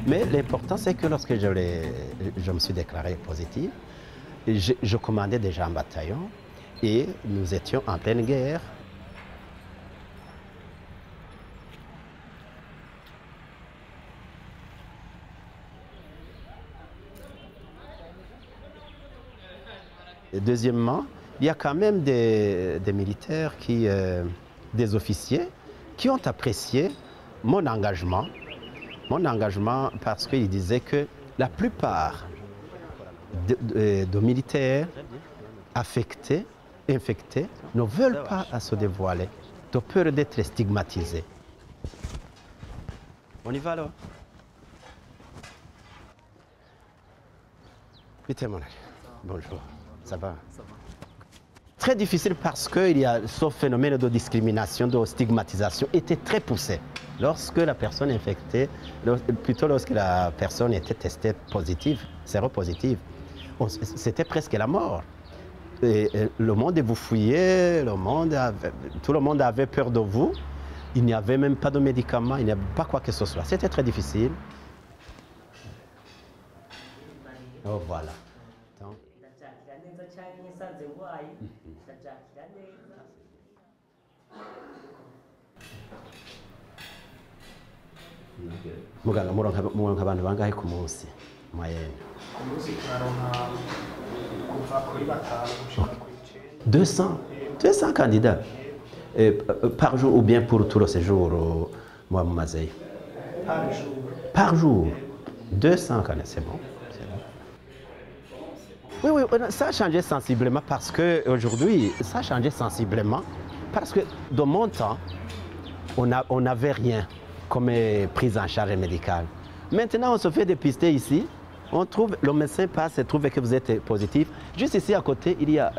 Mais l'important, c'est que lorsque je me suis déclaré positif, je commandais déjà un bataillon et nous étions en pleine guerre. Et deuxièmement, il y a quand même des militaires, des officiers qui ont apprécié mon engagement parce qu'ils disaient que la plupart de militaires infectés ne veulent pas se dévoiler, de peur d'être stigmatisés. On y va alors? Bonjour, ça va? Très difficile parce que ce phénomène de discrimination, de stigmatisation était très poussé. Lorsque la personne infectée, plutôt lorsque la personne était testée positive, séropositive, c'était presque la mort. Et le monde vous fouillait, tout le monde avait peur de vous. Il n'y avait même pas de médicaments, il n'y avait pas quoi que ce soit. C'était très difficile. Oh, voilà. Donc, muganga muronka abantu bangahe ku munsi mayene? Ku munsi turaronka kuva kuri 5 gushika kuri 200 candidats par jour ou bien pour tout le séjour moi mumazeyo? Par jour 200 candidats, c'est bon. Oui, ça a changé sensiblement parce qu'aujourd'hui, ça a changé sensiblement parce que de mon temps, on n'avait rien comme prise en charge médicale. Maintenant, on se fait dépister ici, le médecin passe et trouve que vous êtes positif. Juste ici à côté, il y a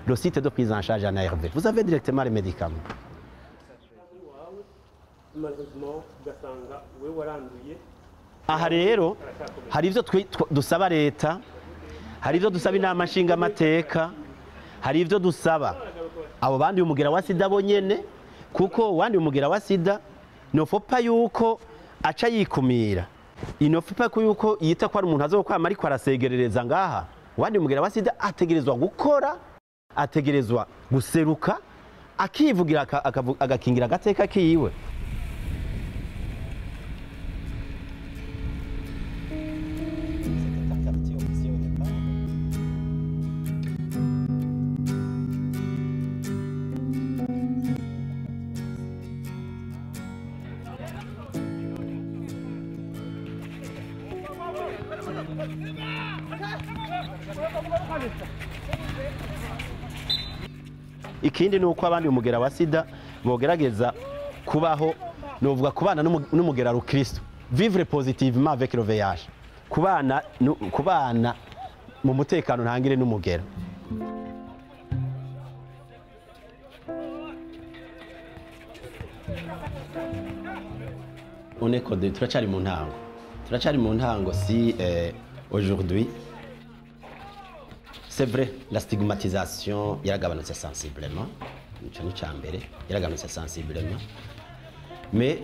le site de prise en charge en ARV. Vous avez directement les médicaments. Aha rero hari ivyo dusaba leta, hari ivyo dusaba inama nshingamateka, hari ivyo dusaba abo bandi umugera wa sida bonyene, kuko wandi umugera wa sida nofopa yuko aca yikumira, inofopa ko yuko yita ko ari umuntu azokwama ariko arasegerereza ngaha. Wandi umugera wa sida ategerezwa gukora, ategerezwa guseruka, akivugira agakingira agateka kiwe. Ikindi nuko abandi umugera wa sida bogerageza kubaho novuga kubana n'umugera ru Kristo, vivre positivement avec le VIH, kubana mu mutekano ntangire n'umugera. On est codé, turacari mu ntango si aujourd'hui. C'est vrai, la stigmatisation yaragabanutse sensiblement, yaragabanutse sensiblement, mais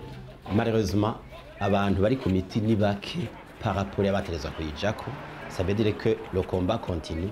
malheureusement abantu bari ku miti ni bake par rapport à abaterezwa kuyijako. Ça veut dire que le combat continue.